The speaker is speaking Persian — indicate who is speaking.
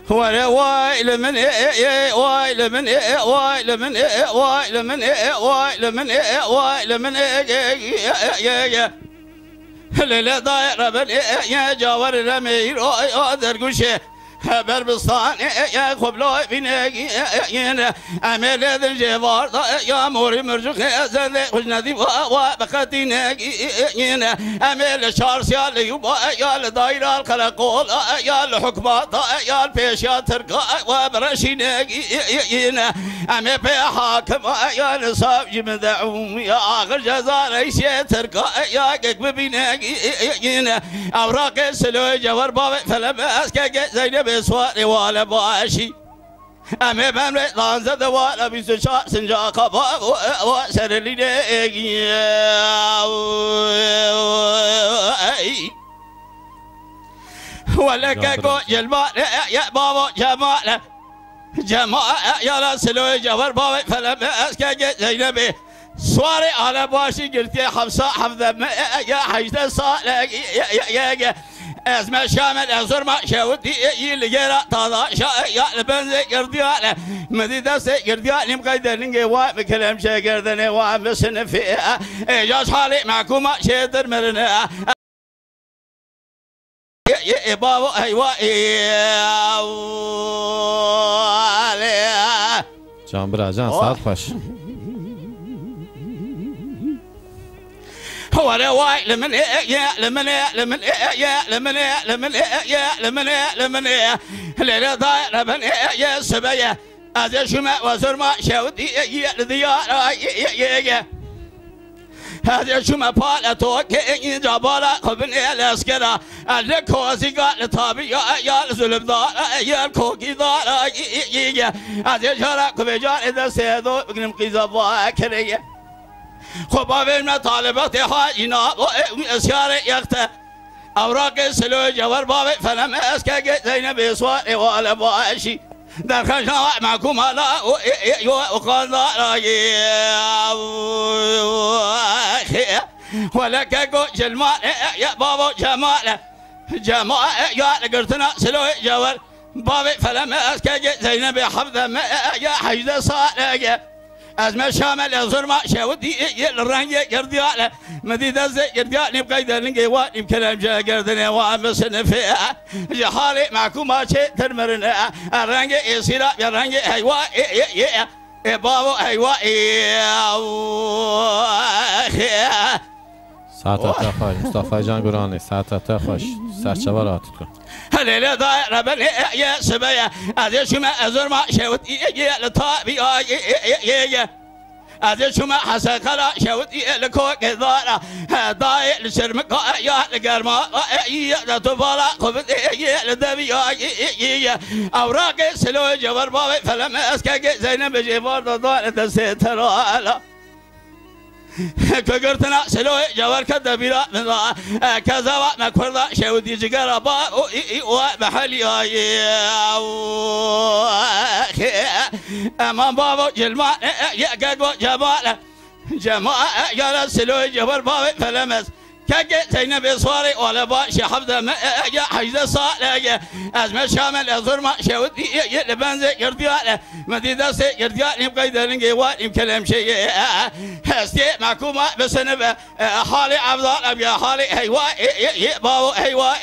Speaker 1: ولا وايل من وايل من وايل من وايل من وايل من وايل من لا داير بن يا جاور الامير درقشه بربستان يا خبلا بيني امل الجوار يا موري مرجخ زل خجندي وبختينك امل شارس يا ليوبا يا الدايره الخلقول يا الحكمات يا البيشات ترقى وبرشينك امل بحاكم يا نصاب جمدعوم يا اخر جزار ايش ترقى يا ببينك اوراق سلو جوار باب فلم اسكك زينب بسواري ولا باشي أمي بمري لانزد ولا بيسشا سنجا قبا وسر لي ولا كاكو جلمال يا بابا جمال جمال يا لا سلو جبر بابا فلم اسكك زينبي سواري على باشي قلت يا حفصة حفظة يا حجة صالح يا اسمه شامل ازور ما شاودي يلقى طالا يا البنزي قردياله مديده سي قردياله مقيدرني وبكلام شي قردني وبسن في اجاز حالي معكم شيدر مرنا يا بابا ايوا
Speaker 2: جان براجان ساعت خوش
Speaker 1: ولا واي لمن يا لمن لمن يا لمن لمن يا لمن لمن لا ضايع لمن يا سبايا هذا شما وزرما شاودي يا الديار يا هذا شما بالاتو كي جبالا خبن الاسكرا الكوزي قال طابي يا الظلم دار يا الكوكي دار يا هذا شرا كبجار اذا سيدو بكم قيزا كريه خبابين ما طالبات حاجنا واسيار يقطع اوراق سلو جوار بابي فلم اسكك زينب سواري ولا باشي دخلنا معكم على وقال ولا كاكو جمال يا بابا جمال جمال يا قرتنا سلو جوار بابي فلم اسكك زينب حفظه يا حجده صالح أزمة شامل الظلمة شاودي الرنج قردياله مديدة زي قردياله بقيدة لنجي واني بكلام جا قردنا وعمسنا فيها جحالي معكم ما شيء ترمرنا الرنج يصير يا رنج هيوا بابو هيوا
Speaker 2: ساعت خوش مصطفى جان قراني ساعت خوش سرچوارات کن
Speaker 1: هلا داير بن يا سبايا هذا شما ازرما شاودي يا لطابي يا هذا شما حسن كلا شاودي لكوك دارا داير لشرمك يا لقرما يا تبالا خبط يا لدبي يا اوراق سلو جبر بابي فلم اسكك زينب جبار دار تسترا كقرتنا سلوي جوار كدبيرا من كذا ما كوردا شودي جغرا با ومحلي امام بابا جلما يا قدو جمال جمال يا سلوي جوار بابا فلمس كاجي زينب صواري ولا باشي حفظه يا حجده صالح ازمه شامل الظلمه شودي لبنزي قردياله مديده سي قردياله مقيدرني واني كلام شيء هستي معكم بسنب حالي افضل ابي حالي هيوا بابا هيوا